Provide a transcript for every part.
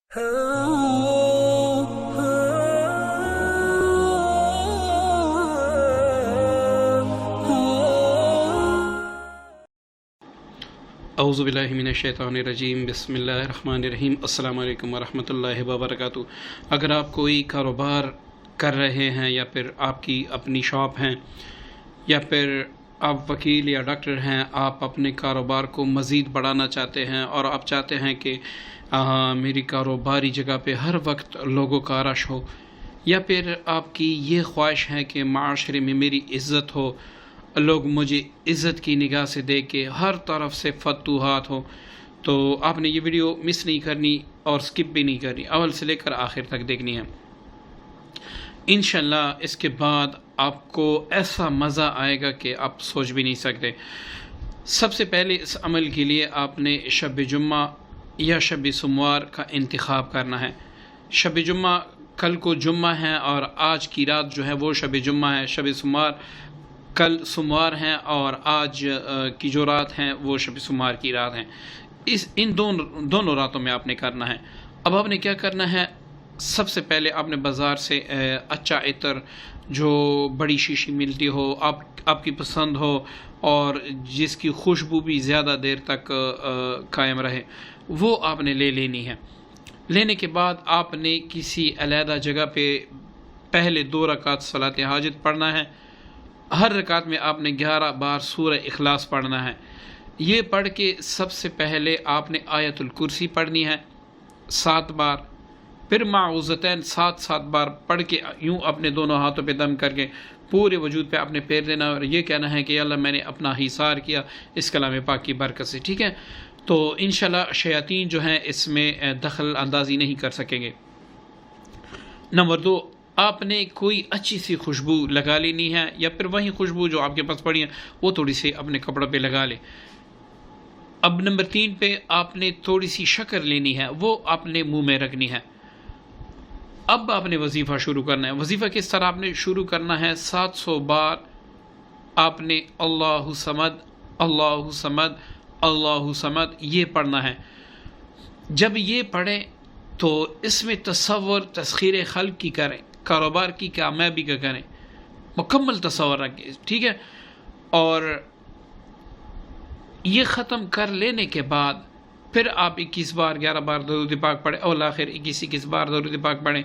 اعوذ باللہ من الشیطان الرجیم بسم اللہ الرحمن الرحیم السلام علیکم ورحمۃ اللہ وبرکاتہ۔ اگر آپ کوئی کاروبار کر رہے ہیں یا پھر آپ کی اپنی شاپ ہیں یا پھر آپ وکیل یا ڈاکٹر ہیں، آپ اپنے کاروبار کو مزید بڑھانا چاہتے ہیں اور آپ چاہتے ہیں کہ میری کاروباری جگہ پہ ہر وقت لوگوں کا رش ہو، یا پھر آپ کی یہ خواہش ہے کہ معاشرے میں میری عزت ہو، لوگ مجھے عزت کی نگاہ سے دیکھ کے ہر طرف سے فتوحات ہو، تو آپ نے یہ ویڈیو مس نہیں کرنی اور سکپ بھی نہیں کرنی، اول سے لے کر آخر تک دیکھنی ہے۔ انشاءاللہ اس کے بعد آپ کو ایسا مزہ آئے گا کہ آپ سوچ بھی نہیں سکتے۔ سب سے پہلے اس عمل کے لیے آپ نے شب جمعہ یا شب سموار کا انتخاب کرنا ہے۔ شب جمعہ کل کو جمعہ ہے اور آج کی رات جو ہے وہ شب جمعہ ہے، شب سموار کل سموار ہیں اور آج کی جو رات ہیں وہ شب سموار کی رات ہیں۔ ان دونوں راتوں میں آپ نے کرنا ہے۔ اب آپ نے کیا کرنا ہے، سب سے پہلے آپ نے بازار سے اچھا عطر جو بڑی شیشی ملتی ہو، آپ کی پسند ہو اور جس کی خوشبو بھی زیادہ دیر تک قائم رہے، وہ آپ نے لے لینی ہے۔ لینے کے بعد آپ نے کسی علیحدہ جگہ پہ پہلے 2 رکعت صلاۃ حاجت پڑھنا ہے۔ ہر رکعت میں آپ نے 11 بار سورہ اخلاص پڑھنا ہے۔ یہ پڑھ کے سب سے پہلے آپ نے آیت الکرسی پڑھنی ہے 7 بار، پھر معوذتین 7 بار پڑھ کے یوں اپنے دونوں ہاتھوں پہ دم کر کے پورے وجود پہ آپ نے پھیر دینا اور یہ کہنا ہے کہ یا اللہ میں نے اپنا حصار کیا اس کلام پاک کی برکت سے، ٹھیک ہے؟ تو انشاءاللہ شیاطین جو ہیں اس میں دخل اندازی نہیں کر سکیں گے۔ نمبر 2، آپ نے کوئی اچھی سی خوشبو لگا لینی ہے یا پھر وہی خوشبو جو آپ کے پاس پڑی ہے وہ تھوڑی سی اپنے کپڑوں پہ لگا لیں۔ اب نمبر 3 پہ آپ نے تھوڑی سی شکر لینی ہے، وہ آپ نے منہ میں رکھنی ہے۔ اب آپ نے وظیفہ شروع کرنا ہے۔ وظیفہ کس طرح آپ نے شروع کرنا ہے، 700 بار آپ نے اللہ صمد اللہ صمد اللہ صمد یہ پڑھنا ہے۔ جب یہ پڑھیں تو اس میں تصور تسخیر خلق کی کریں، کاروبار کی کامیابی کا کریں، مکمل تصور رکھیں، ٹھیک ہے؟ اور یہ ختم کر لینے کے بعد پھر آپ 21 بار 11 بار درود پاک پڑھیں، اور آخر 21 بار درود پاک پڑھیں۔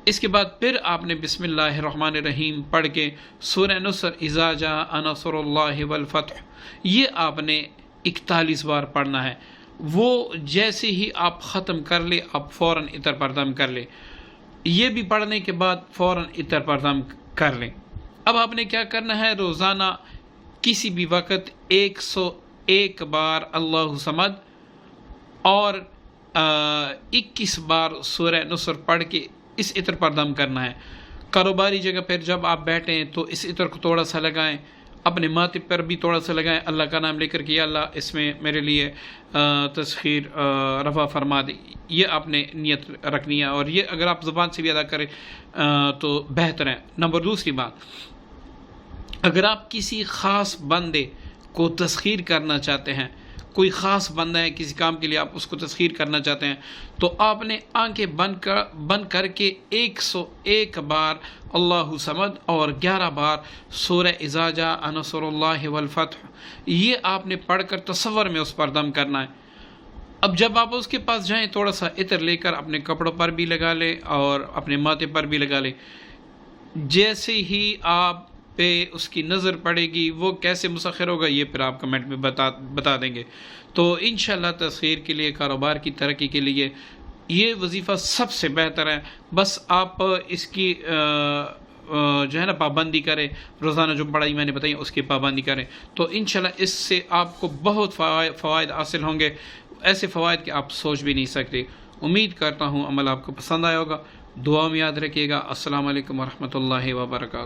اس کے بعد پھر آپ نے بسم اللہ الرحمن الرحیم پڑھ کے سورہ نصر اذا جاء نصر اللہ والفتح یہ آپ نے 41 بار پڑھنا ہے۔ وہ جیسے ہی آپ ختم کر لے آپ فوراً عطر پر دم کر لیں، یہ بھی پڑھنے کے بعد فوراً عطر پر دم کر لیں۔ اب آپ نے کیا کرنا ہے، روزانہ کسی بھی وقت 101 بار اللہ صمد اور 21 بار سورہ نصر پڑھ کے اس عطر پر دم کرنا ہے۔ کاروباری جگہ پر جب آپ بیٹھیں تو اس عطر کو تھوڑا سا لگائیں، اپنے ماتھے پر بھی تھوڑا سا لگائیں، اللہ کا نام لے کر کہ یا اللہ اس میں میرے لیے تسخیر رفع فرما دے، یہ آپ نے نیت رکھنی ہے، اور یہ اگر آپ زبان سے بھی ادا کریں تو بہتر ہے۔ نمبر 2 بات، اگر آپ کسی خاص بندے کو تسخیر کرنا چاہتے ہیں، کوئی خاص بندہ ہے کسی کام کے لیے آپ اس کو تسخیر کرنا چاہتے ہیں، تو آپ نے آنکھیں بند کر کے 101 بار اللہ صمد اور 11 بار سورہ اذا جاء نصر اللہ والفتح یہ آپ نے پڑھ کر تصور میں اس پر دم کرنا ہے۔ اب جب آپ اس کے پاس جائیں تھوڑا سا عطر لے کر اپنے کپڑوں پر بھی لگا لیں اور اپنے ماتھے پر بھی لگا لیں۔ جیسے ہی آپ پہ اس کی نظر پڑے گی وہ کیسے مسخر ہوگا یہ پھر آپ کمنٹ میں بتا دیں گے۔ تو انشاءاللہ تسخیر کے لیے، کاروبار کی ترقی کے لیے یہ وظیفہ سب سے بہتر ہے۔ بس آپ اس کی جو ہے نا پابندی کریں، روزانہ جو پڑھائی میں نے بتائی اس کی پابندی کریں، تو انشاءاللہ اس سے آپ کو بہت فوائد حاصل ہوں گے، ایسے فوائد کہ آپ سوچ بھی نہیں سکتے۔ امید کرتا ہوں عمل آپ کو پسند آیا ہوگا، دعا میں یاد رکھیے گا۔ السلام علیکم ورحمۃ اللہ وبرکاتہ۔